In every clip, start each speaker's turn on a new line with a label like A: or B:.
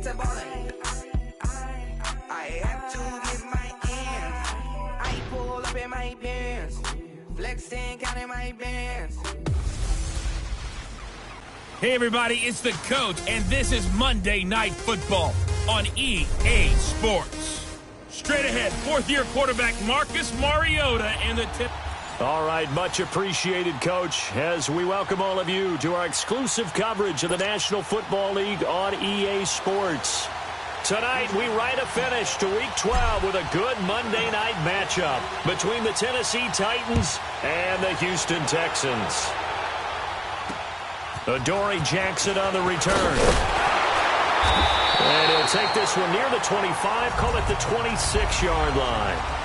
A: it's a ballin'. I have to get my ends. I pull up in my pants, flexing, counting my bands.
B: Hey everybody, it's the coach, and this is Monday Night Football on EA Sports. Straight ahead, fourth-year quarterback Marcus Mariota and the tip.
C: All right, much appreciated, Coach, as we welcome all of you to our exclusive coverage of the National Football League on EA Sports. Tonight, we write a finish to Week 12 with a good Monday night matchup between the Tennessee Titans and the Houston Texans. Adoree Jackson on the return. And he'll take this one near the 25, call it the 26-yard line.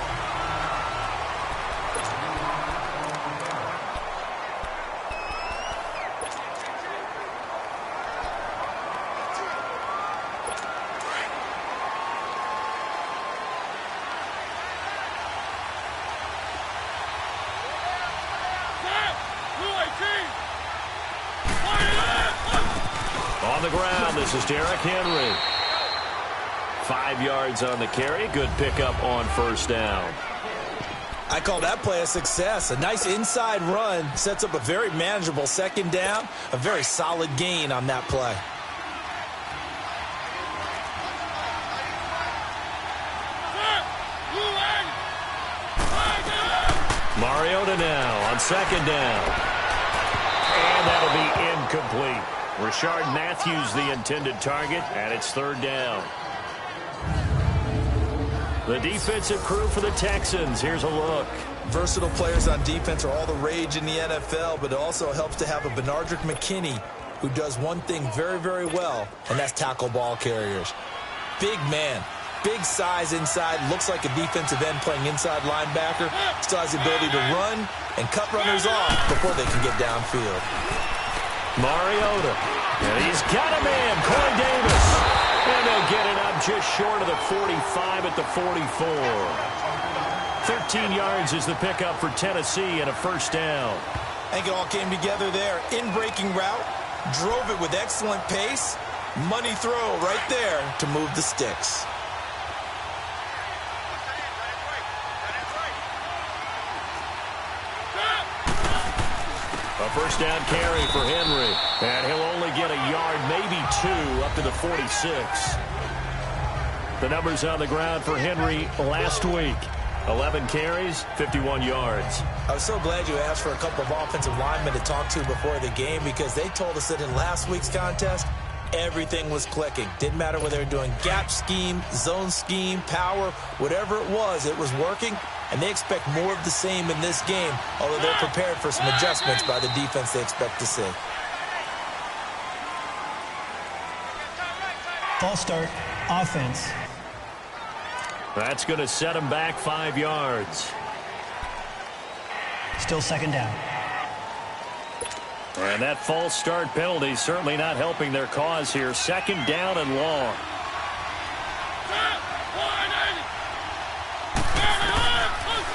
C: On the ground, this is Derrick Henry. 5 yards on the carry. Good pickup on first down.
D: I call that play a success. A nice inside run sets up a very manageable second down. A very solid gain on that play.
C: Mariota now on second down. And that'll be incomplete. Rashard Matthews the intended target, and it's third down. The defensive crew for the Texans. Here's a look.
D: Versatile players on defense are all the rage in the NFL, but it also helps to have a Benardrick McKinney who does one thing very, very well, and that's tackle ball carriers. Big man, big size inside, looks like a defensive end playing inside linebacker, still has the ability to run and cut runners off before they can get downfield.
C: Mariota, and he's got a man, Corey Davis. And they'll get it up just short of the 45 at the 44. 13 yards is the pickup for Tennessee and a first down.
D: I think it all came together there. In-breaking route, drove it with excellent pace. Money throw right there to move the sticks.
C: A first down carry for Henry. And he'll only get a yard, maybe two, up to the 46. The numbers on the ground for Henry last week. 11 carries, 51 yards.
D: I was so glad you asked for a couple of offensive linemen to talk to before the game because they told us that in last week's contest, everything was clicking. Didn't matter whether they were doing gap scheme, zone scheme, power, whatever it was working. And they expect more of the same in this game, although they're prepared for some adjustments by the defense they expect to see.
E: False start, offense.
C: That's going to set them back 5 yards.
E: Still second down.
C: And that false start penalty certainly not helping their cause here. Second down and long.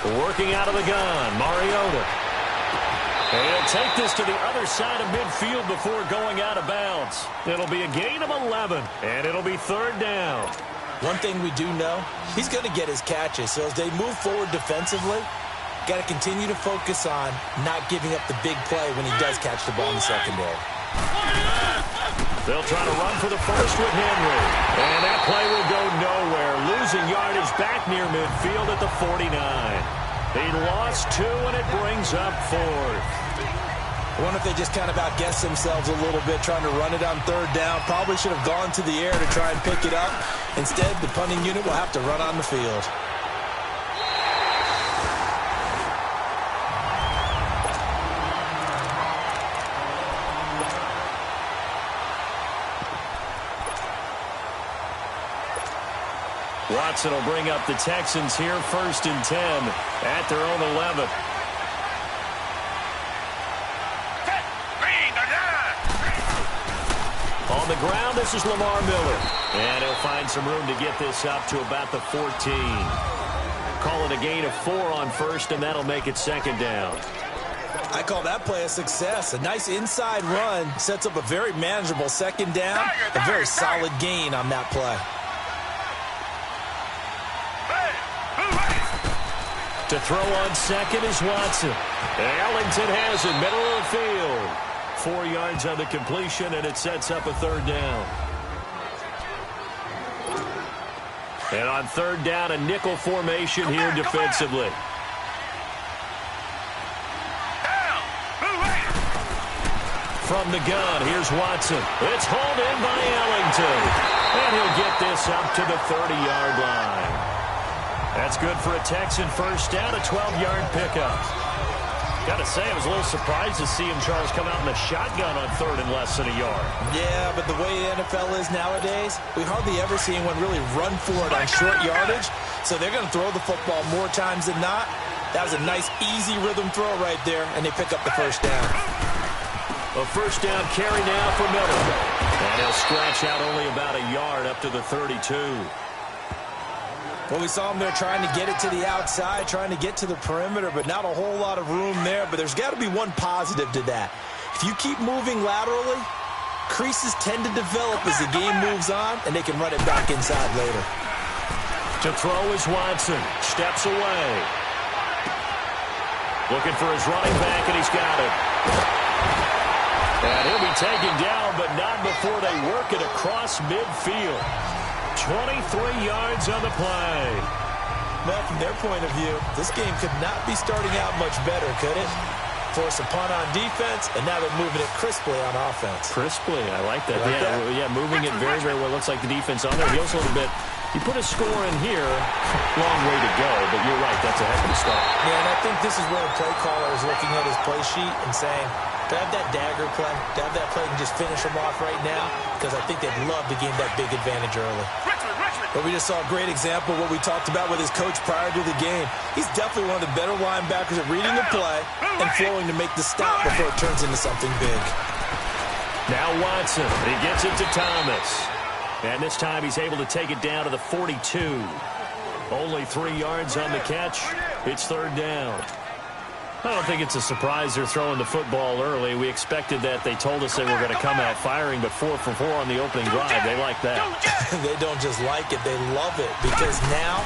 C: Working out of the gun, Mariota. And he'll take this to the other side of midfield before going out of bounds. It'll be a gain of 11, and it'll be third down.
D: One thing we do know, he's going to get his catches. So as they move forward defensively, got to continue to focus on not giving up the big play when he does catch the ball in the secondary.
C: They'll try to run for the first with Henry. And that play will go nowhere. Losing yardage back near midfield at the 49. He lost 2, and it brings up 4th.
D: I wonder if they just kind of outguessed themselves a little bit trying to run it on third down. Probably should have gone to the air to try and pick it up. Instead, the punting unit will have to run on the field.
C: Watson will bring up the Texans here, 1st and 10 at their own 11. On the ground, this is Lamar Miller. And he'll find some room to get this up to about the 14. Call it a gain of 4 on first, and that'll make it second down.
D: I call that play a success. A nice inside run sets up a very manageable second down. A very solid gain on that play.
C: To throw on second is Watson. Ellington has it, middle of the field. 4 yards on the completion, and it sets up a third down. And on third down, a nickel formation here defensively. From the gun, here's Watson. It's hauled in by Ellington. And he'll get this up to the 30-yard line. That's good for a Texan first down, a 12-yard pickup. Got to say, I was a little surprised to see him, Charles, come out in the shotgun on third and less than a yard.
D: Yeah, but the way the NFL is nowadays, we hardly ever see anyone really run for it on short yardage. So they're going to throw the football more times than not. That was a nice, easy rhythm throw right there, and they pick up the first down.
C: A first down carry now for Miller. And he'll scratch out only about a yard up to the 32.
D: Well, we saw him there trying to get it to the outside, trying to get to the perimeter, but not a whole lot of room there. But there's got to be one positive to that. If you keep moving laterally, creases tend to develop as the game moves on, and they can run it back inside later.
C: To throw is Watson. Steps away. Looking for his running back, and he's got it. And he'll be taken down, but not before they work it across midfield. 23 yards on the play.
D: Well, from their point of view, this game could not be starting out much better, could it? Force a punt on defense, and now they're moving it crisply on offense.
C: Crisply, I like that.
D: Like that?
C: Yeah, moving it very, very well. Looks like the defense on there heals a little bit. You put a score in here, long way to go, but you're right, that's a heck of a start.
D: Yeah, and I think this is where the play caller is looking at his play sheet and saying, to have that dagger play, to have that play and just finish them off right now, because I think they'd love to gain that big advantage early. But we just saw a great example of what we talked about with his coach prior to the game. He's definitely one of the better linebackers at reading the play and flowing to make the stop before it turns into something big.
C: Now Watson, he gets it to Thomas. And this time he's able to take it down to the 42. Only 3 yards on the catch. It's third down. I don't think it's a surprise they're throwing the football early. We expected that. They told us they were going to come out firing, but 4 for 4 on the opening drive. They like that.
D: They don't just like it, they love it, because now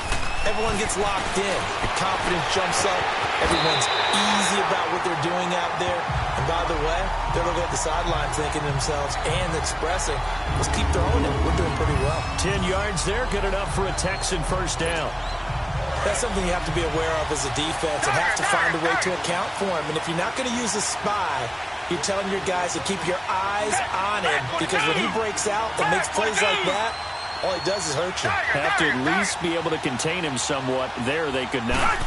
D: everyone gets locked in. The confidence jumps up. Everyone's easy about what they're doing out there. And by the way, they're looking at the sidelines thinking to themselves and expressing, let's keep throwing it. We're doing pretty well.
C: 10 yards there, good enough for a Texan first down.
D: That's something you have to be aware of as a defense and have to find a way to account for him. And if you're not going to use a spy, you're telling your guys to keep your eyes on him, because when he breaks out and makes plays like that, all he does is hurt you.
C: Have to at least be able to contain him somewhat. There they could not.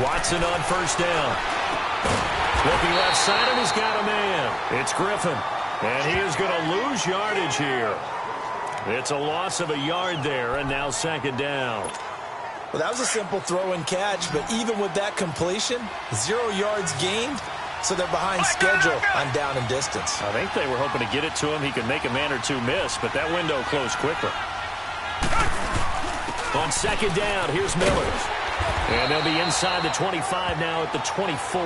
C: Watson on first down. Looking left side, and he's got a man. It's Griffin. And he is going to lose yardage here. It's a loss of a yard there, and now second down.
D: Well, that was a simple throw and catch, but even with that completion, 0 yards gained, so they're behind schedule on down and distance.
C: I think they were hoping to get it to him. He could make a man or two miss, but that window closed quickly. On second down, here's Miller. And they'll be inside the 25 now at the 24.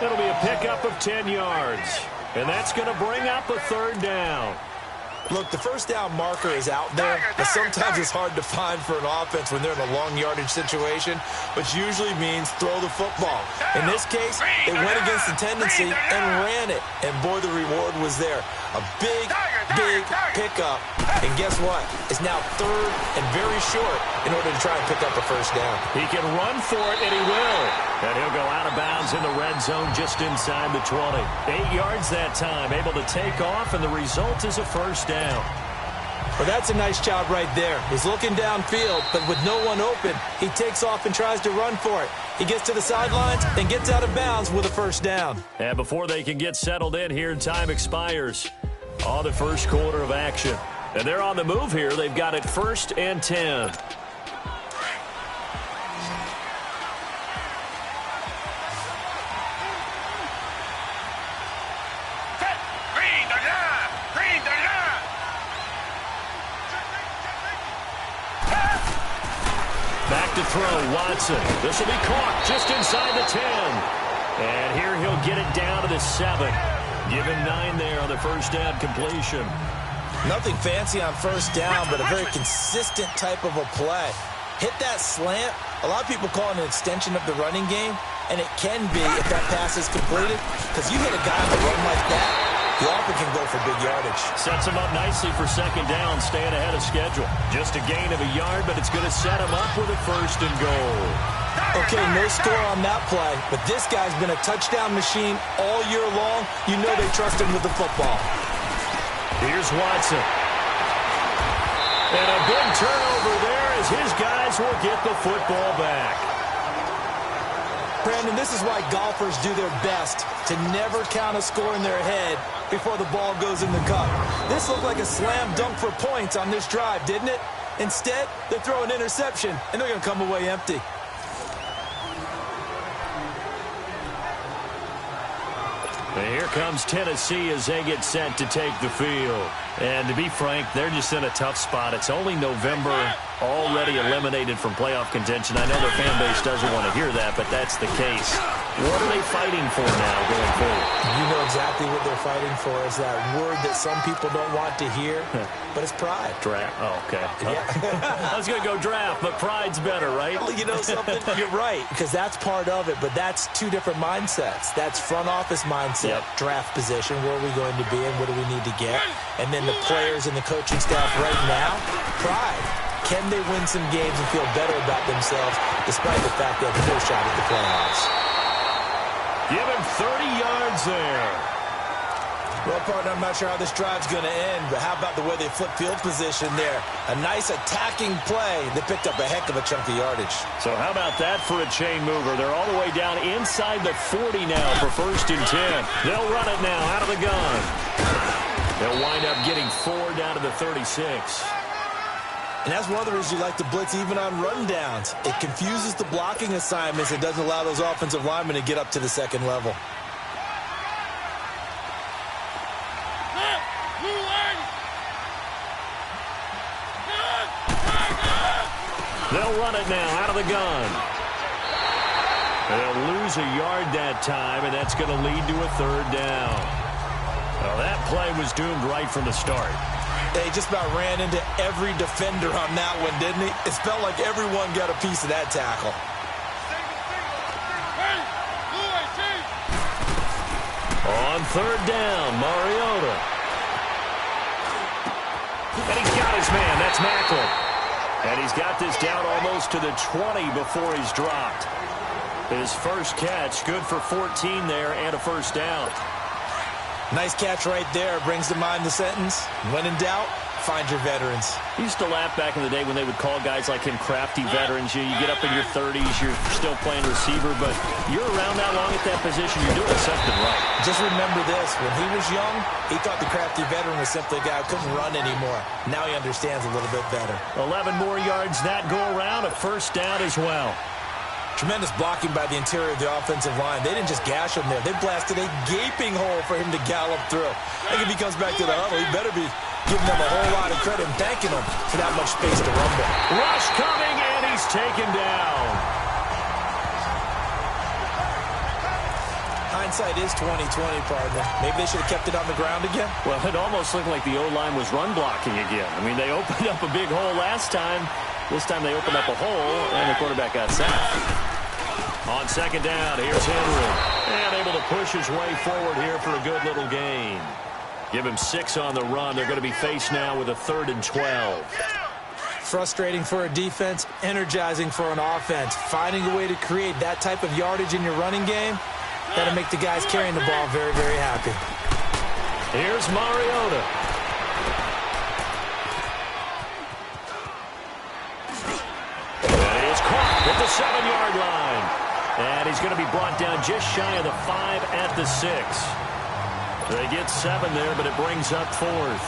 C: It'll be a pickup of 10 yards. And that's going to bring up a third down.
D: Look, the first down marker is out there, but sometimes it's hard to find for an offense when they're in a long yardage situation, which usually means throw the football. In this case, they went against the tendency and ran it, and boy, the reward was there. A big, big pickup, and guess what? It's now third and very short in order to try and pick up a first down.
C: He can run for it, and he will. And he'll go out of bounds in the red zone just inside the 20. 8 yards that time, able to take off, and the result is a first down.
D: Well, that's a nice job right there. He's looking downfield, but with no one open, he takes off and tries to run for it. He gets to the sidelines and gets out of bounds with a first down.
C: And before they can get settled in here, time expires on the first quarter of action. And they're on the move here. They've got it 1st and 10. Back to throw, Watson. This will be caught just inside the 10. And here he'll get it down to the 7. Give him 9 there on the first down completion.
D: Nothing fancy on first down, but a very consistent type of a play. Hit that slant. A lot of people call it an extension of the running game, and it can be if that pass is completed, because you hit a guy on the run like that, he often can go for big yardage.
C: Sets him up nicely for second down, staying ahead of schedule. Just a gain of a yard, but it's going to set him up with a first and goal.
D: Okay, no score on that play, but this guy's been a touchdown machine all year long. You know they trust him with the football.
C: Here's Watson. And a big turnover there as his guys will get the football back.
D: Brandon, this is why golfers do their best to never count a score in their head before the ball goes in the cup. This looked like a slam dunk for points on this drive, didn't it? Instead, they throw an interception, and they're going to come away empty.
C: And here comes Tennessee as they get set to take the field. And to be frank, they're just in a tough spot. It's only November, already eliminated from playoff contention. I know their fan base doesn't want to hear that, but that's the case. What are they fighting for now going forward?
D: You know exactly what they're fighting for is that word that some people don't want to hear, but it's pride.
C: Draft. Oh, okay.
D: Yeah.
C: I was going to go draft, but pride's better, right?
D: Well, you know something? You're right, because that's part of it, but that's two different mindsets. That's front office mindset, draft position, where are we going to be and what do we need to get? And then the players and the coaching staff right now, pride. Can they win some games and feel better about themselves despite the fact they have no shot at the playoffs?
C: Give him 30 yards there.
D: Well, partner, I'm not sure how this drive's going to end, but how about the way they flip field position there? A nice attacking play. They picked up a heck of a chunk of yardage.
C: So how about that for a chain mover? They're all the way down inside the 40 now for first and 10. They'll run it now out of the gun. They'll wind up getting 4 down to the 36.
D: And that's one of the reasons you like to blitz even on rundowns. It confuses the blocking assignments. It doesn't allow those offensive linemen to get up to the second level.
C: They'll run it now out of the gun. They'll lose a yard that time, and that's going to lead to a third down. Well, that play was doomed right from the start.
D: He just about ran into every defender on that one, didn't he? It felt like everyone got a piece of that tackle.
C: On third down, Mariota. And he's got his man. That's Macklin. And he's got this down almost to the 20 before he's dropped. His first catch, good for 14 there and a first down.
D: Nice catch right there. Brings to mind the sentence, when in doubt, find your veterans.
C: I used to laugh back in the day when they would call guys like him crafty veterans. You get up in your 30s, you're still playing receiver, but you're around that long at that position, you're doing something right.
D: Just remember this, when he was young, he thought the crafty veteran was simply a guy who couldn't run anymore. Now he understands a little bit better.
C: 11 more yards that go around, a first down as well.
D: Tremendous blocking by the interior of the offensive line. They didn't just gash him there. They blasted a gaping hole for him to gallop through. I think if he comes back to the huddle, he better be giving them a whole lot of credit and thanking them for that much space to rumble.
C: Rush coming, and he's taken down.
D: Hindsight is 20/20, partner. Maybe they should have kept it on the ground again.
C: Well, it almost looked like the O-line was run blocking again. I mean, they opened up a big hole last time. This time they opened up a hole, and the quarterback got sacked. On second down, here's Henry. And able to push his way forward here for a good little gain. Give him 6 on the run. They're going to be faced now with a 3rd and 12.
D: Frustrating for a defense, energizing for an offense. Finding a way to create that type of yardage in your running game, that'll make the guys carrying the ball very, very happy.
C: Here's Mariota. And he is caught at the 7-yard line. And he's going to be brought down just shy of the 5 at the 6. They get 7 there, but it brings up 4th.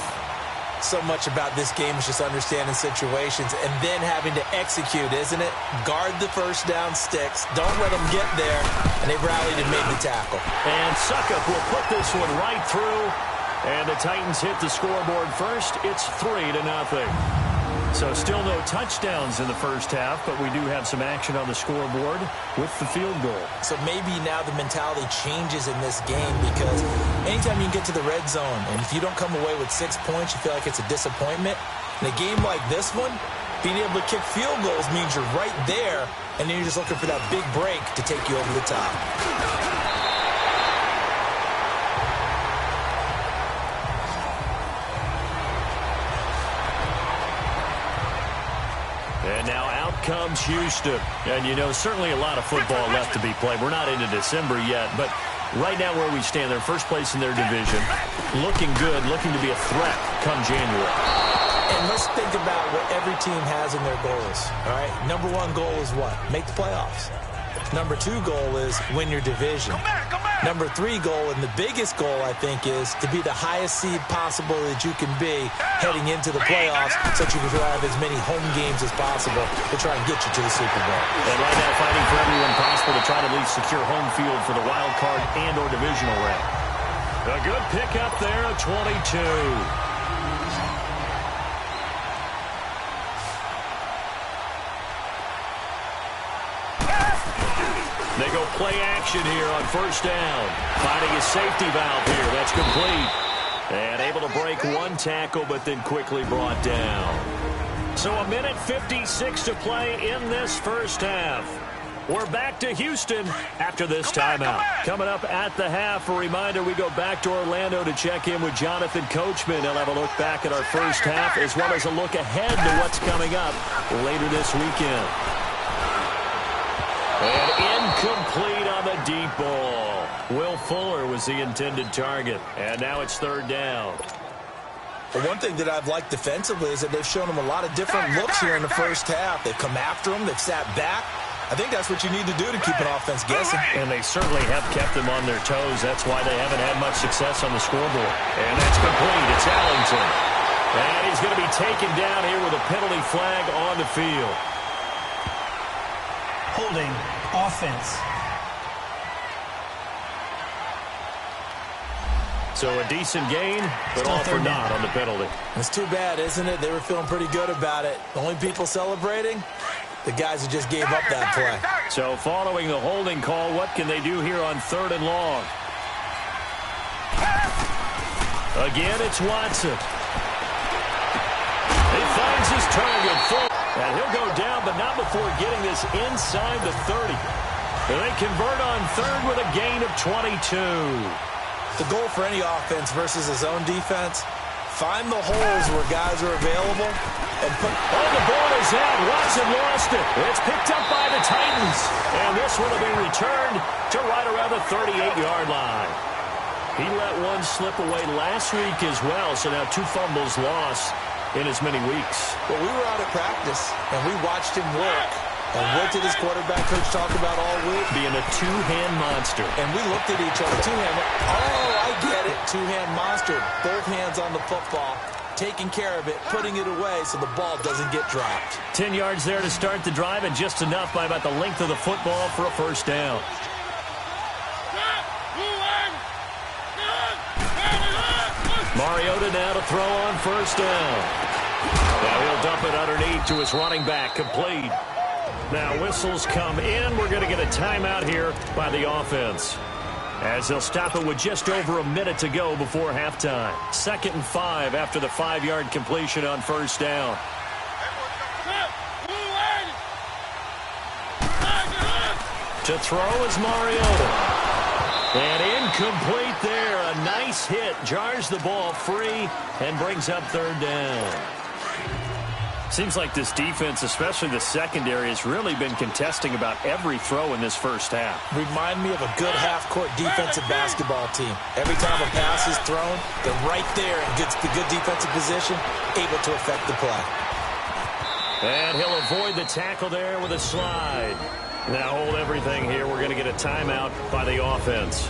D: So much about this game is just understanding situations and then having to execute, isn't it? Guard the first down sticks. Don't let them get there. And they rallied and made the tackle.
C: And Suckup will put this one right through. And the Titans hit the scoreboard first. It's 3-0. So still no touchdowns in the first half, but we do have some action on the scoreboard with the field goal. So maybe now the mentality changes in this game, because anytime you can get to the red zone, and if you don't come away with 6 points, you feel like it's a disappointment. In a game like this one, being able to kick field goals means you're right there, and then you're just looking for that big break to take you over the top. And now out comes Houston. And, you know, certainly a lot of football left to be played. We're not into December yet, but right now where we stand, they're first place in their division. Looking good, looking to be a threat come January. And let's think about what every team has in their goals, all right? Number one goal is what? Make the playoffs. Number two goal is win your division. Number three goal, and the biggest goal, I think, is to be the highest seed possible that you can be heading into the playoffs, so that you can have as many home games as possible to try and get you to the Super Bowl. And right now, fighting for everyone possible to try to at least secure home field for the wild card and or divisional round. A good pickup there at 22. They go play action here on first down. Finding his safety valve here. That's complete. And able to break one tackle, but then quickly brought down. So a minute 56 to play in this first half. We're back to Houston after this timeout. Coming up at the half, a reminder, we go back to Orlando to check in with Jonathan Coachman. He'll have a look back at our first half, as well as a look ahead to what's coming up later this weekend. And incomplete on the deep ball. Will Fuller was the intended target. And now it's third down.
D: Well, one thing that I've liked defensively is that they've shown him a lot of different looks here in the first half. They've come after him. They've sat back. I think that's what you need to do to keep an offense guessing.
C: And they certainly have kept them on their toes. That's why they haven't had much success on the scoreboard. And that's complete. It's Ellington. And he's going to be taken down here with a penalty flag on the field.
E: Holding offense.
C: So a decent gain, but
E: Still
C: all for
E: third
C: naught
E: down
C: on the penalty.
D: It's too bad, isn't it? They were feeling pretty good about it. The only people celebrating, the guys who just gave up that play.
C: So following the holding call, what can they do here on third and long? Again, it's Watson. He finds his target full. And he'll go down, but not before getting this inside the 30. And they convert on third with a gain of 22.
D: The goal for any offense versus a zone defense, find the holes where guys are available and put...
C: Oh, the ball is out. Watson lost it. It's picked up by the Titans. And this one will be returned to right around the 38-yard line. He let one slip away last week as well, so now 2 fumbles lost in as many weeks.
D: Well, we were out at practice, and we watched him work. And what did his quarterback coach talk about all week?
C: Being a two-hand monster.
D: And we looked at each other. Two-hand. Oh, I get it. Two-hand monster. Both hands on the football, taking care of it, putting it away so the ball doesn't get dropped.
C: 10 yards there to start the drive, and just enough by about the length of the football for a first down. Mariota now to throw on first down. Now he'll dump it underneath to his running back, complete. Now whistles come in. We're going to get a timeout here by the offense, as they'll stop it with just over a minute to go before halftime. 2nd and 5 after the 5-yard completion on first down. To throw is Mariota. And incomplete there. A nice hit. Jars the ball free and brings up third down. Seems like this defense, especially the secondary, has really been contesting about every throw in this first half.
D: Remind me of a good half-court defensive basketball team. Every time a pass is thrown, they're right there in good defensive position, able to affect the play.
C: And he'll avoid the tackle there with a slide. Now hold everything here. We're going to get a timeout by the offense,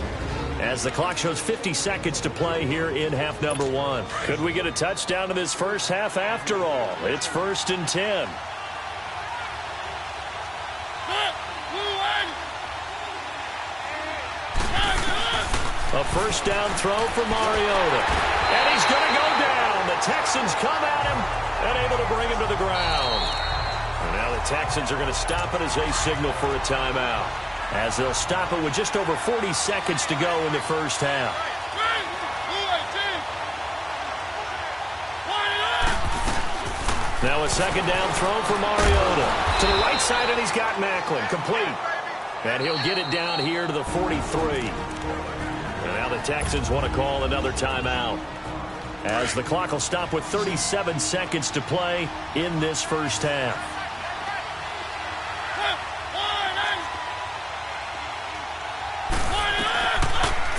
C: as the clock shows 50 seconds to play here in half number 1. Could we get a touchdown in this first half after all? It's 1st and 10. A first down throw for Mariota. And he's going to go down. The Texans come at him and able to bring him to the ground. And now the Texans are going to stop it as they signal for a timeout, as they'll stop it with just over 40 seconds to go in the first half. Now a second down throw for Mariota. To the right side, and he's got Macklin. Complete. And he'll get it down here to the 43. And now the Texans want to call another timeout, as the clock will stop with 37 seconds to play in this first half.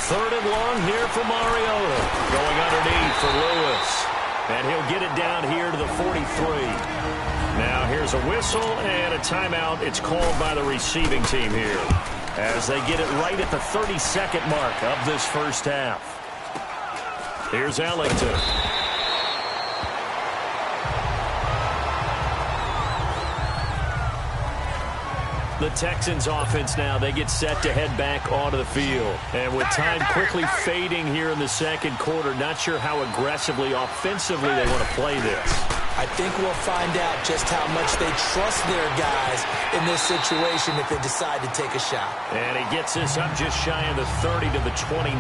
C: Third and long here for Mariota. Going underneath for Lewis. And he'll get it down here to the 43. Now here's a whistle and a timeout. It's called by the receiving team here, as they get it right at the 32nd mark of this first half. Here's Ellington. The Texans offense now, they get set to head back onto the field. And with time quickly fading here in the second quarter, not sure how aggressively, offensively they want to play this.
D: I think we'll find out just how much they trust their guys in this situation if they decide to take a shot.
C: And he gets this up just shy of the 30 to the 29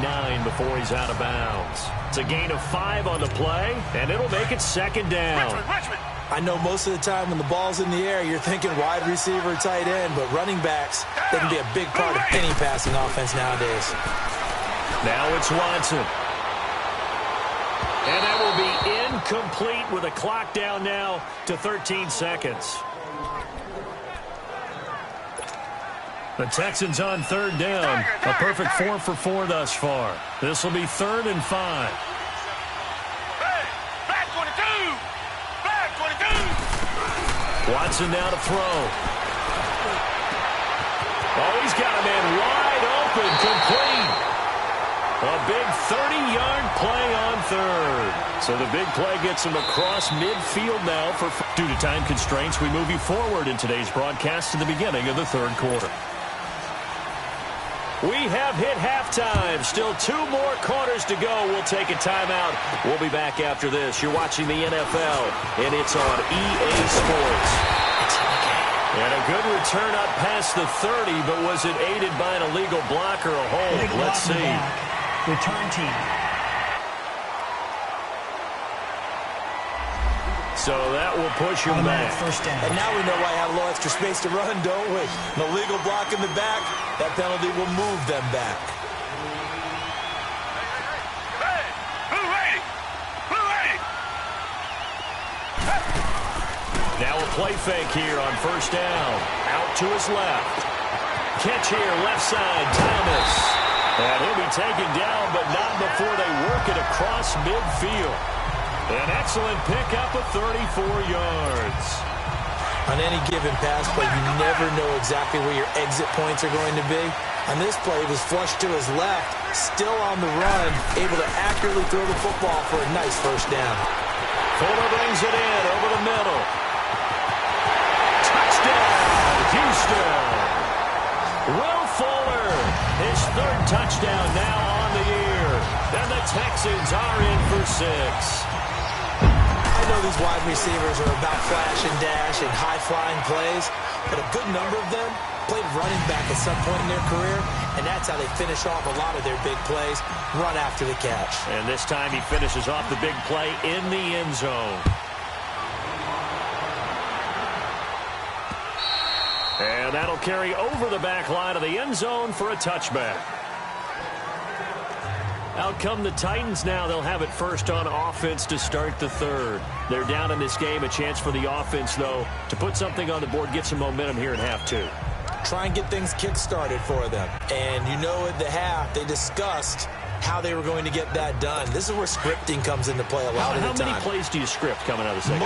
C: before he's out of bounds. It's a gain of 5 on the play, and it'll make it second down.
D: I know most of the time when the ball's in the air, you're thinking wide receiver, tight end, but running backs, they can be a big part of any passing offense nowadays.
C: Now it's Watson. And that will be incomplete with a clock down now to 13 seconds. The Texans on third down. A perfect 4 for 4 thus far. This will be 3rd and 5. Watson now to throw. Oh, he's got a man wide open, complete. A big 30-yard play on third. So the big play gets him across midfield now. Due to time constraints, we move you forward in today's broadcast to the beginning of the third quarter. We have hit halftime. Still 2 more quarters to go. We'll take a timeout. We'll be back after this. You're watching the NFL, and it's on EA Sports. And a good return up past the 30, but was it aided by an illegal block or a hold? Let's see.
E: Return team.
C: So that will push him back.
E: First down.
D: And now we know why I have a little extra space to run, don't we? An illegal block in the back, that penalty will move them back.
C: Now a play fake here on first down. Out to his left. Catch here, left side, Thomas. And he'll be taken down, but not before they work it across midfield. An excellent pickup of 34 yards.
D: On any given pass play, you never know exactly where your exit points are going to be. On this play, he was flushed to his left, still on the run, able to accurately throw the football for a nice first down.
C: Fuller brings it in over the middle. Touchdown, Houston. Will Fuller, his 3rd touchdown now on the year. And the Texans are in for 6.
D: I know these wide receivers are about flash and dash and high-flying plays, but a good number of them played running back at some point in their career, and that's how they finish off a lot of their big plays, run after the catch.
C: And this time he finishes off the big play in the end zone. And that'll carry over the back line of the end zone for a touchback. Out come the Titans now. They'll have it first on offense to start the third. They're down in this game. A chance for the offense, though, to put something on the board, get some momentum here in half 2.
D: Try and get things kick-started for them. And you know at the half, they discussed how they were going to get that done. This is where scripting comes into play a lot of the time.
C: How many plays do you script coming out of the second?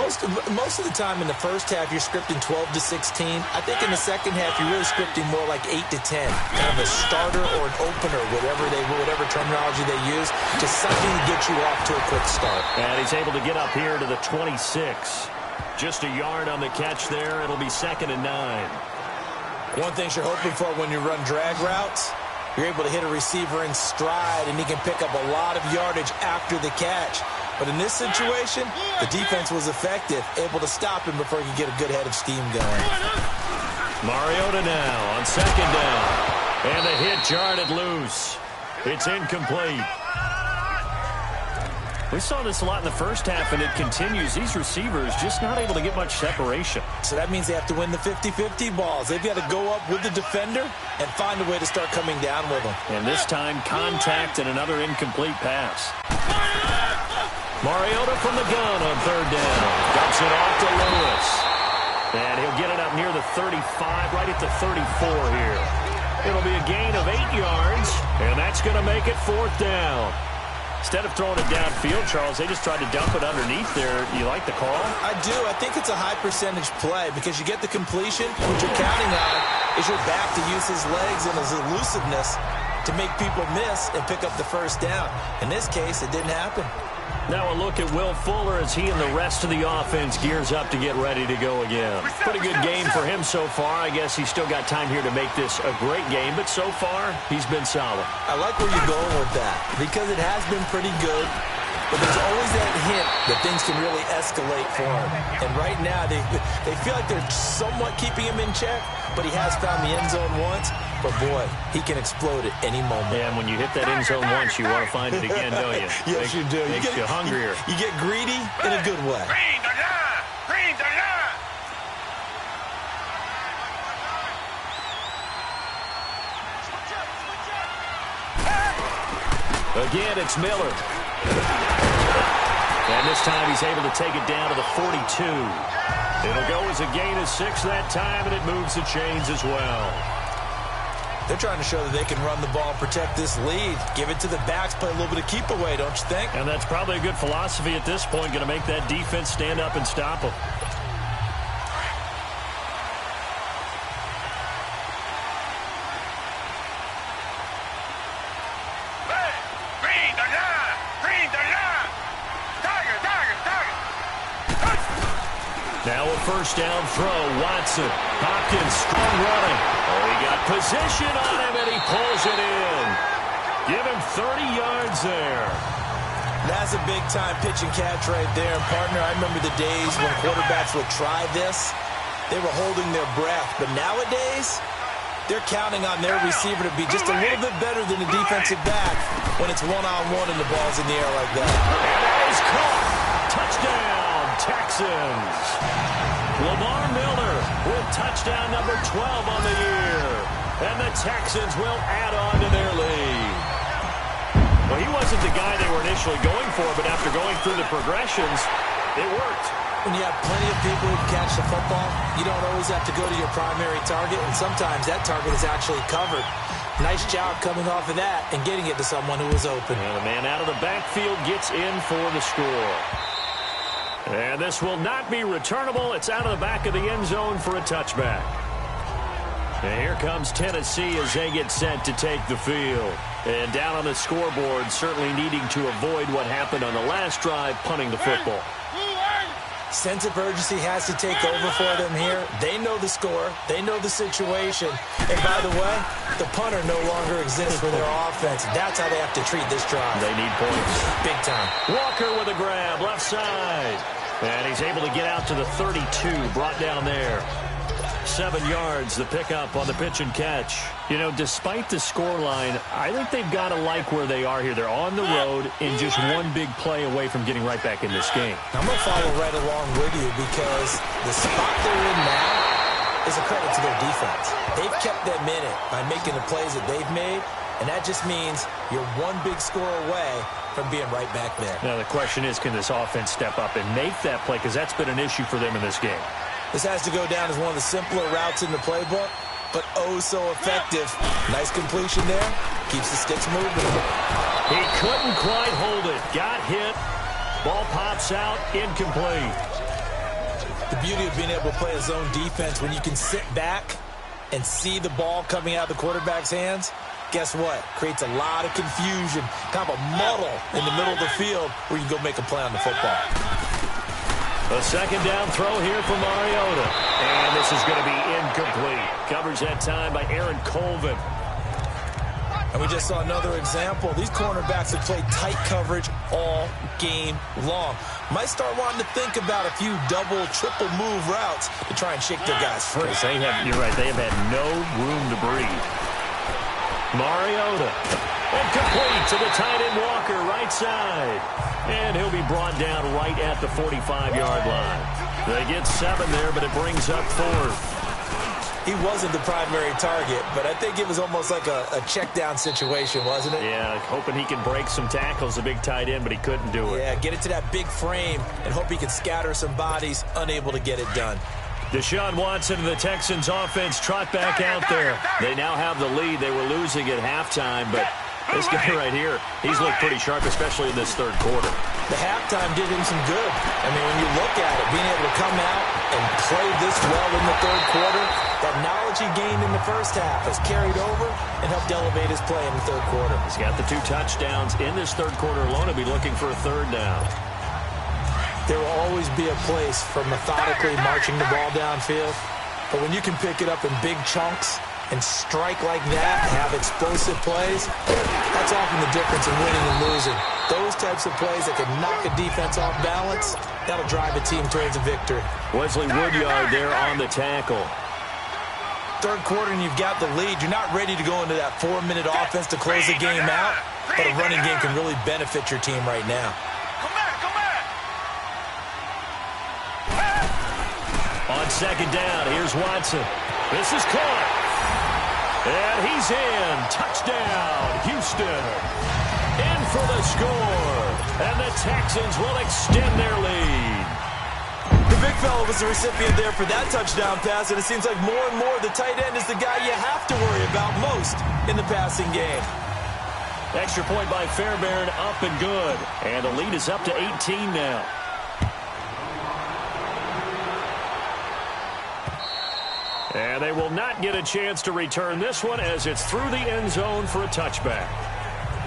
D: Most of the time in the first half, you're scripting 12 to 16. I think in the second half, you're really scripting more like 8 to 10. Kind of a starter or an opener, whatever terminology they use, just something to get you off to a quick start.
C: And he's able to get up here to the 26. Just a yard on the catch there. It'll be 2nd and 9.
D: One thing you're hoping for when you run drag routes, you're able to hit a receiver in stride, and he can pick up a lot of yardage after the catch. But in this situation, the defense was effective, able to stop him before he could get a good head of steam going.
C: Mariota now on second down. And the hit jarred it loose. It's incomplete. We saw this a lot in the first half, and it continues. These receivers just not able to get much separation.
D: So that means they have to win the 50-50 balls. They've got to go up with the defender and find a way to start coming down with them.
C: And this time, contact and another incomplete pass. Mariota from the gun on third down. Dumps it off to Lewis. And he'll get it up near the 35, right at the 34 here. It'll be a gain of 8 yards, and that's going to make it fourth down. Instead of throwing it downfield, Charles, they just tried to dump it underneath there. You like the call?
D: I do. I think it's a high-percentage play because you get the completion. What you're counting on is your back to use his legs and his elusiveness to make people miss and pick up the first down. In this case, it didn't happen.
C: Now a look at Will Fuller as he and the rest of the offense gears up to get ready to go again. Pretty good game for him so far. I guess he's still got time here to make this a great game, but so far, he's been solid.
D: I like where you're going with that because it has been pretty good, but there's always that hint that things can really escalate for him. And right now, they feel like they're somewhat keeping him in check, but he has found the end zone once. But, boy, he can explode at any moment.
C: Yeah, and when you hit that end zone once, you want to find it again, don't you?
D: Yes, you do.
C: Makes you hungrier.
D: You get greedy in a good way.
A: Green the line! Green the line!
C: Again, it's Miller. And this time he's able to take it down to the 42. It'll go as a gain of 6 that time, and it moves the chains as well.
D: They're trying to show that they can run the ball and protect this lead. Give it to the backs, play a little bit of keep away, don't you think?
C: And that's probably a good philosophy at this point, going to make that defense stand up and stop them.
A: Green the line! Green the line! Tiger, tiger, tiger!
C: Now a first down throw. Watson. Hopkins strong running. Oh, he got position on him, and he pulls it in. Give him 30 yards there.
D: That's a big-time pitch and catch right there. Partner, I remember the days when quarterbacks would try this. They were holding their breath. But nowadays, they're counting on their receiver to be just a little bit better than the defensive back when it's one-on-one and the ball's in the air like that.
C: And that is caught. Touchdown, Texans. Lamar Miller with touchdown number 12 on the year. And the Texans will add on to their lead. Well, he wasn't the guy they were initially going for, but after going through the progressions, it worked.
D: When you have plenty of people who can catch the football, you don't always have to go to your primary target, and sometimes that target is actually covered. Nice job coming off of that and getting it to someone who was open.
C: And the man out of the backfield gets in for the score. And this will not be returnable. It's out of the back of the end zone for a touchback. And here comes Tennessee as they get set to take the field. And down on the scoreboard, certainly needing to avoid what happened on the last drive, punting the football.
D: Sense of urgency has to take over for them here. They know the score. They know the situation. And by the way, the punter no longer exists for their offense. That's how they have to treat this drive.
C: They need points.
D: Big time.
C: Walker with a grab, left side. And he's able to get out to the 32, brought down there. 7 yards, the pickup on the pitch and catch. You know, despite the scoreline, I think they've got to like where they are here. They're on the road and just one big play away from getting right back in this game.
D: I'm going to follow right along with you because the spot they're in now is a credit to their defense. They've kept them in it by making the plays that they've made, and that just means you're one big score away from being right back there.
C: Now, the question is, can this offense step up and make that play? Because that's been an issue for them in this game.
D: This has to go down as one of the simpler routes in the playbook, but oh so effective. Nice completion there. Keeps the sticks moving.
C: He couldn't quite hold it. Got hit. Ball pops out. Incomplete.
D: The beauty of being able to play a zone defense when you can sit back and see the ball coming out of the quarterback's hands, guess what? Creates a lot of confusion, kind of a muddle in the middle of the field where you can go make a play on the football.
C: A second down throw here for Mariota. And this is going to be incomplete. Covers that time by Aaron Colvin.
D: And we just saw another example. These cornerbacks have played tight coverage all game long. Might start wanting to think about a few double, triple move routes to try and shake their guys free.
C: You're right. They have had no room to breathe. Mariota. And complete to the tight end Walker, right side. And he'll be brought down right at the 45-yard line. They get 7 there, but it brings up 4th.
D: He wasn't the primary target, but I think it was almost like a check-down situation, wasn't it?
C: Yeah, hoping he can break some tackles, a big tight end, but he couldn't do it.
D: Yeah, get it to that big frame and hope he can scatter some bodies, unable to get it done.
C: Deshaun Watson and the Texans offense trot back out there. They now have the lead. They were losing at halftime, but this guy right here, he's looked pretty sharp, especially in this third quarter.
D: The halftime did him some good. I mean, when you look at it, being able to come out and play this well in the third quarter, that knowledge he gained in the first half has carried over and helped elevate his play in the third quarter.
C: He's got the 2 touchdowns in this third quarter alone. He'll be looking for a 3rd down.
D: There will always be a place for methodically marching the ball downfield, but when you can pick it up in big chunks and strike like that and have explosive plays, that's often the difference in winning and losing. Those types of plays that can knock a defense off balance, that'll drive a team towards a victory.
C: Wesley Woodyard there on the tackle.
D: Third quarter and you've got the lead. You're not ready to go into that 4-minute offense to close the game out, but a running game can really benefit your team right now.
C: On 2nd down, here's Watson. This is caught. And he's in. Touchdown, Houston. In for the score. And the Texans will extend their lead.
D: The big fella was the recipient there for that touchdown pass, and it seems like more and more the tight end is the guy you have to worry about most in the passing game.
C: Extra point by Fairbairn, up and good. And the lead is up to 18 now. And they will not get a chance to return this one as it's through the end zone for a touchback.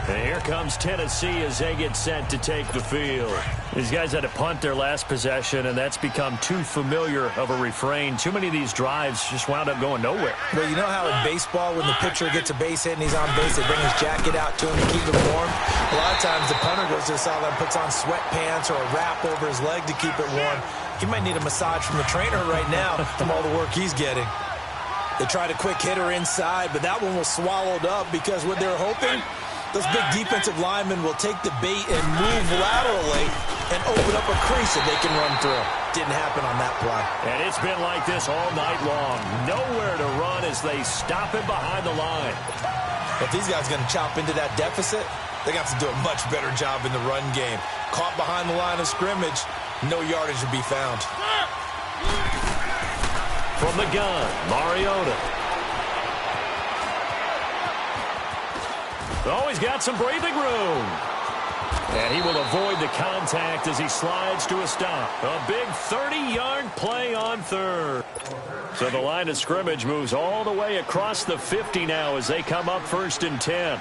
C: And here comes Tennessee as they get set to take the field. These guys had to punt their last possession, and that's become too familiar of a refrain. Too many of these drives just wound up going nowhere.
D: Well, you know how in baseball when the pitcher gets a base hit and he's on base, they bring his jacket out to him to keep him warm? A lot of times the punter goes to the sideline, puts on sweatpants or a wrap over his leg to keep it warm. He might need a massage from the trainer right now from all the work he's getting. They tried a quick hitter inside, but that one was swallowed up because what they're hoping, those big defensive linemen will take the bait and move laterally and open up a crease that they can run through. Didn't happen on that play.
C: And it's been like this all night long. Nowhere to run as they stop him behind the line.
D: If these guys are going to chop into that deficit, they got to do a much better job in the run game. Caught behind the line of scrimmage, no yardage to be found.
C: From the gun, Mariota. Oh, he's got some breathing room. And he will avoid the contact as he slides to a stop. A big 30-yard play on 3rd. So the line of scrimmage moves all the way across the 50 now as they come up 1st and 10.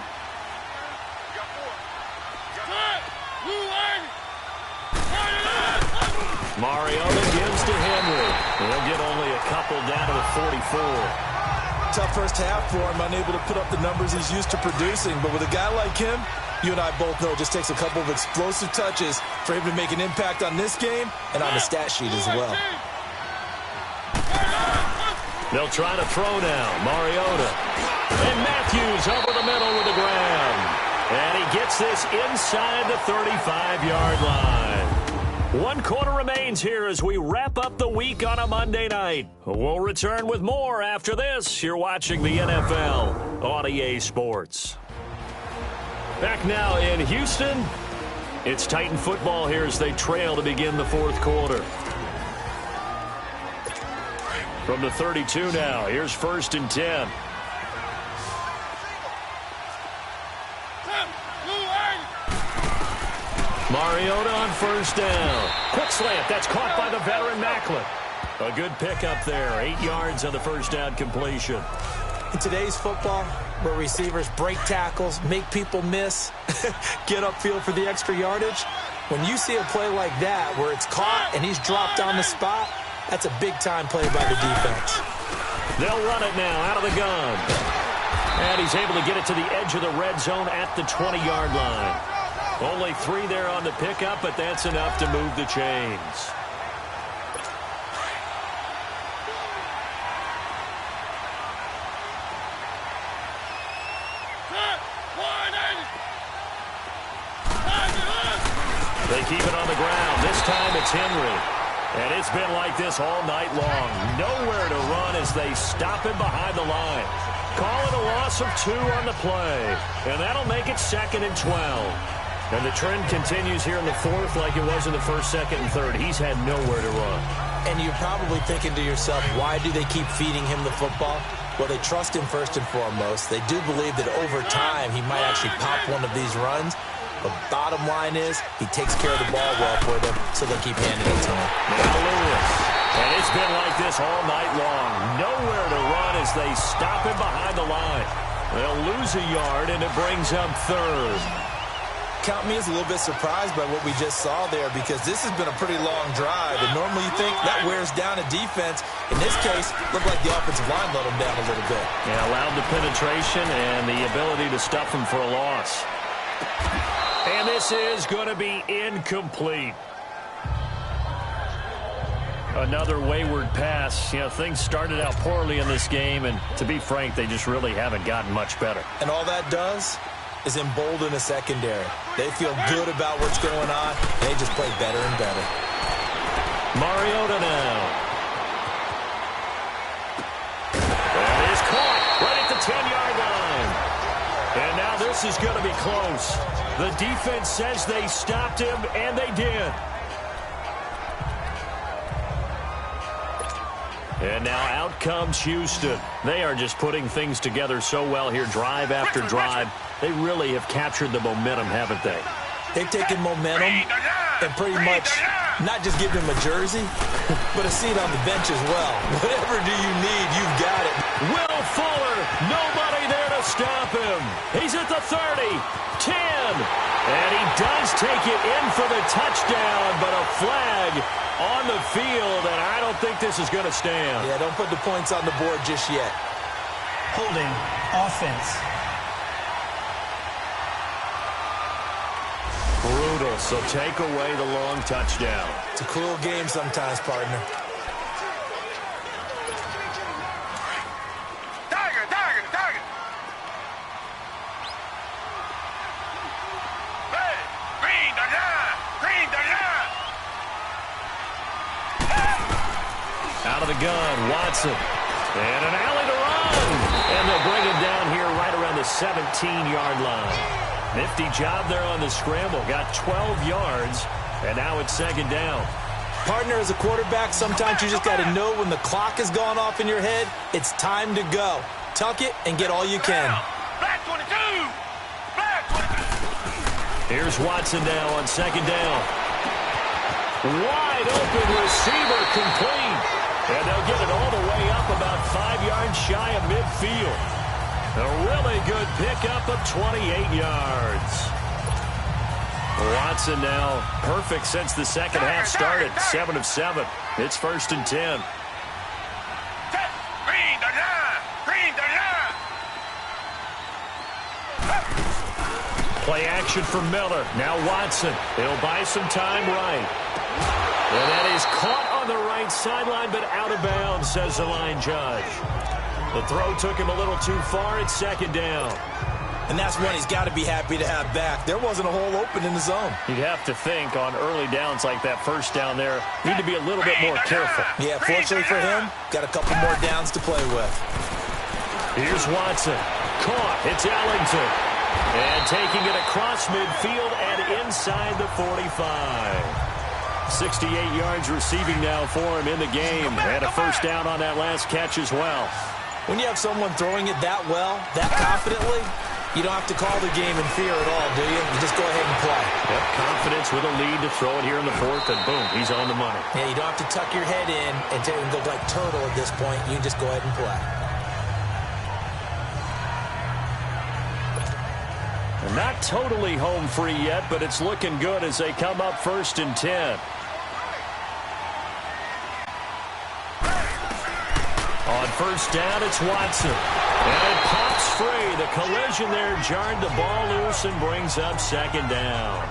C: Mariota gives to Henry. He'll get only a couple down to the 44.
D: Tough first half for him, unable to put up the numbers he's used to producing. But with a guy like him, you and I both know it just takes a couple of explosive touches for him to make an impact on this game and on the stat sheet as well.
C: They'll try to throw now. Mariota. And Matthews over the middle with the grab. And he gets this inside the 35-yard line. 1 quarter remains here as we wrap up the week on a Monday night. We'll return with more after this. You're watching the NFL on EA Sports. Back now in Houston. It's Titan football here as they trail to begin the 4th quarter. From the 32 now, here's 1st and 10. Mariota on 1st down. Quick slant. That's caught by the veteran Macklin. A good pickup there. 8 yards on the 1st down completion.
D: In today's football, where receivers break tackles, make people miss, get upfield for the extra yardage, when you see a play like that where it's caught and he's dropped on the spot, that's a big-time play by the defense.
C: They'll run it now out of the gun. And he's able to get it to the edge of the red zone at the 20-yard line. Only 3 there on the pickup, but that's enough to move the chains. They keep it on the ground. This time it's Henry. And it's been like this all night long. Nowhere to run as they stop him behind the line. Call it a loss of 2 on the play. And that'll make it 2nd and 12. And the trend continues here in the 4th like it was in the 1st, 2nd, and 3rd. He's had nowhere to run.
D: And you're probably thinking to yourself, why do they keep feeding him the football? Well, they trust him first and foremost. They do believe that over time he might actually pop one of these runs. The bottom line is he takes care of the ball well for them, so they keep handing it to him.
C: Now Lewis. And it's been like this all night long. Nowhere to run as they stop him behind the line. They'll lose a yard, and it brings up 3rd.
D: Count me as a little bit surprised by what we just saw there, because this has been a pretty long drive, and normally you think that wears down a defense. In this case, looked like the offensive line let them down a little bit.
C: Yeah, allowed the penetration and the ability to stuff him for a loss. And this is going to be incomplete. Another wayward pass. You know, things started out poorly in this game, and to be frank, they just really haven't gotten much better.
D: And all that does is embolden the secondary. They feel good about what's going on, and they just play better and better.
C: Mariota now. That is caught right at the 10-yard line. And now this is going to be close. The defense says they stopped him, and they did. And now out comes Houston. They are just putting things together so well here, drive after drive. They really have captured the momentum, haven't they?
D: They've taken momentum and pretty much not just given him a jersey, but a seat on the bench as well. Whatever do you need, you've got it.
C: Will Fuller, nobody there to stop him. He's at the 30, 10, and he does take it in for the touchdown, but a flag on the field, and I don't think this is going to stand.
D: Yeah, don't put the points on the board just yet.
E: Holding offense.
C: Brutal, so take away the long touchdown.
D: It's a cruel game sometimes, partner.
A: Target. Hey, green the line.
C: Out of the gun, Watson. And an alley to run. And they'll bring him down here right around the 17-yard line. Nifty job there on the scramble. Got 12 yards, and now it's 2nd down.
D: Partner, as a quarterback, sometimes you just got to know when the clock has gone off in your head, it's time to go. Tuck it and get all you can.
A: Black 22. Black 22.
C: Here's Watson now on 2nd down. Wide open receiver complete. And they'll get it all the way up about 5 yards shy of midfield. A really good pickup of 28 yards. Watson now perfect since the second half started. 7 of 7. It's 1st and 10.
A: Green the line.
C: Play action for Miller. Now Watson. He'll buy some time right. And that is caught on the right sideline, but out of bounds, says the line judge. The throw took him a little too far. It's 2nd down.
D: And that's one he's got to be happy to have back. There wasn't a hole open in the zone.
C: You'd have to think on early downs like that 1st down there, need to be a little bit more careful.
D: Yeah, fortunately for him, got a couple more downs to play with.
C: Here's Watson. Caught. It's Ellington. And taking it across midfield and inside the 45. 68 yards receiving now for him in the game. And a 1st down on that last catch as well.
D: When you have someone throwing it that well, that confidently, you don't have to call the game in fear at all, do you? You just go ahead and play.
C: Yep, confidence with a lead to throw it here in the 4th, and boom, he's on the money.
D: Yeah, you don't have to tuck your head in and look like turtle at this point. You can just go ahead and play.
C: And not totally home free yet, but it's looking good as they come up 1st and 10. On 1st down, it's Watson. And it pops free. The collision there jarred the ball loose and brings up second down.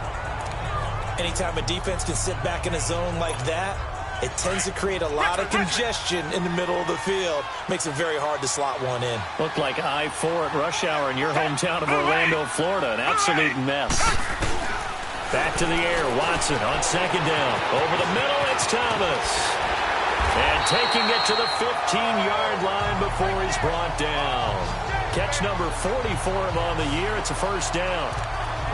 D: Anytime a defense can sit back in a zone like that, it tends to create a lot of congestion in the middle of the field. Makes it very hard to slot one in.
C: Looked like I-4 at rush hour in your hometown of Orlando, Florida. An absolute mess. Back to the air. Watson on second down. Over the middle, it's Thomas. And taking it to the 15-yard line before he's brought down. Catch number 40 for him on the year. It's a first down.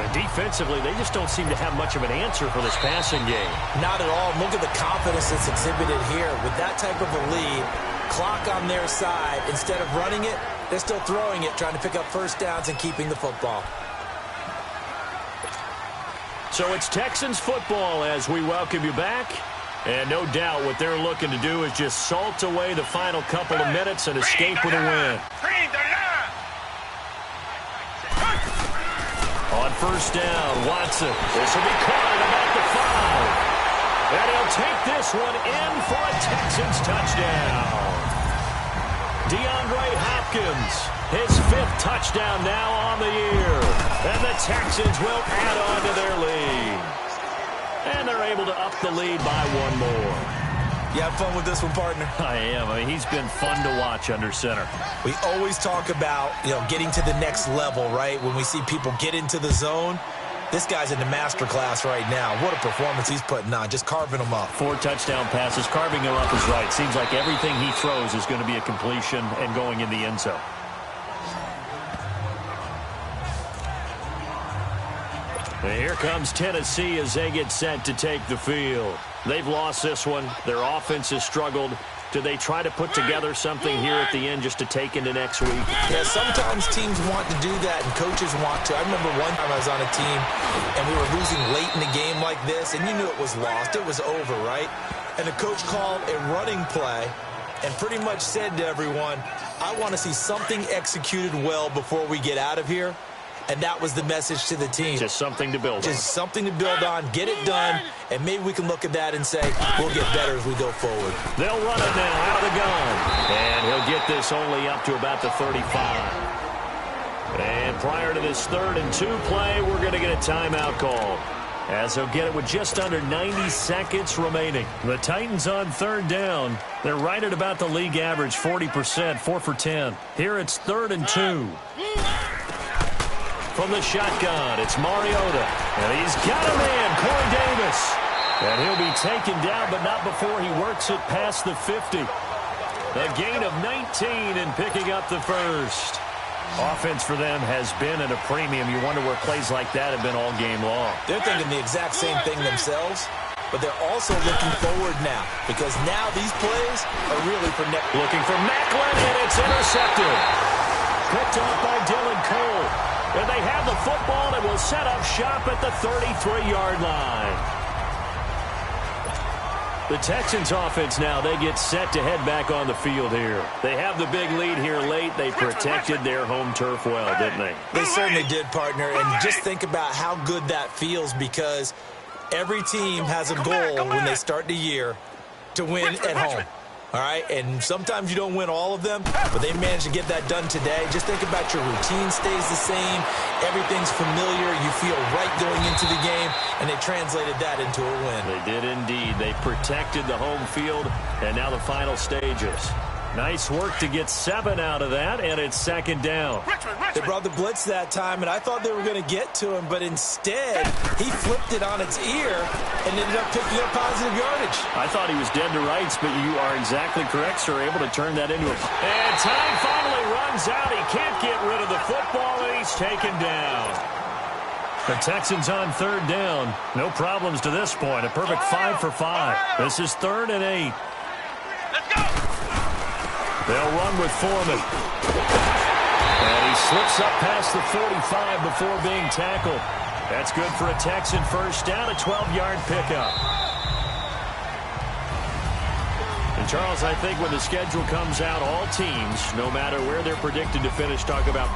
C: And defensively, they just don't seem to have much of an answer for this passing game.
D: Not at all. Look at the confidence that's exhibited here. With that type of a lead, clock on their side, instead of running it, they're still throwing it, trying to pick up first downs and keeping the football.
C: So it's Texans football as we welcome you back. And no doubt what they're looking to do is just salt away the final couple of minutes and escape with a win. On first down, Watson. This will be caught at about the 5. And he'll take this one in for a Texans touchdown. DeAndre Hopkins, his 5th touchdown now on the year. And the Texans will add on to their lead. And they're able to up the lead by one more.
D: You have fun with this one, partner?
C: I am. I mean, he's been fun to watch under center.
D: We always talk about, getting to the next level, right? When we see people get into the zone, this guy's in the master class right now. What a performance he's putting on, just carving them up.
C: 4 touchdown passes. Carving him up is right. Seems like everything he throws is going to be a completion and going in the end zone. And here comes Tennessee as they get set to take the field. They've lost this one. Their offense has struggled. Do they try to put together something here at the end just to take into next week?
D: Yeah, sometimes teams want to do that and coaches want to. I remember one time I was on a team and we were losing late in the game like this and you knew it was lost. It was over, right? And the coach called a running play and pretty much said to everyone, I want to see something executed well before we get out of here. And that was the message to the team.
C: Just something to build on.
D: Just something to build on, get it done, and maybe we can look at that and say, we'll get better as we go forward.
C: They'll run it now out of the gun. And he'll get this only up to about the 35. And prior to this 3rd and 2 play, we're going to get a timeout call. As they'll get it with just under 90 seconds remaining. The Titans on 3rd down. They're right at about the league average, 40%, 4 for 10. Here it's 3rd and 2. From the shotgun, it's Mariota. And he's got a man, Corey Davis. And he'll be taken down, but not before he works it past the 50. A gain of 19 and picking up the first. Offense for them has been at a premium. You wonder where plays like that have been all game long.
D: They're thinking the exact same thing themselves, but they're also looking forward now because now these plays are really for next.
C: Looking for Macklin, and it's intercepted. Picked off by Dylan Cole. And they have the football and will set up shop at the 33-yard line. The Texans offense now, they get set to head back on the field here. They have the big lead here late. They protected their home turf well, didn't they?
D: They certainly did, partner. And just think about how good that feels because every team has a goal when they start the year to win at home. All right, and sometimes you don't win all of them, but they managed to get that done today. Just think about your routine stays the same. Everything's familiar. You feel right going into the game, and they translated that into a win.
C: They did indeed. They protected the home field, and now the final stages. Nice work to get 7 out of that, and it's 2nd down.
D: They brought the blitz that time, and I thought they were going to get to him, but instead, he flipped it on its ear and ended up picking up positive yardage.
C: I thought he was dead to rights, but you are exactly correct, sir. Able to turn that into a... And time finally runs out. He can't get rid of the football, and he's taken down. The Texans on 3rd down. No problems to this point. A perfect 5 for 5. This is 3rd and 8.
A: Let's go!
C: They'll run with Foreman. And he slips up past the 45 before being tackled. That's good for a Texan first down, a 12-yard pickup. And, Charles, I think when the schedule comes out, all teams, no matter where they're predicted to finish, talk about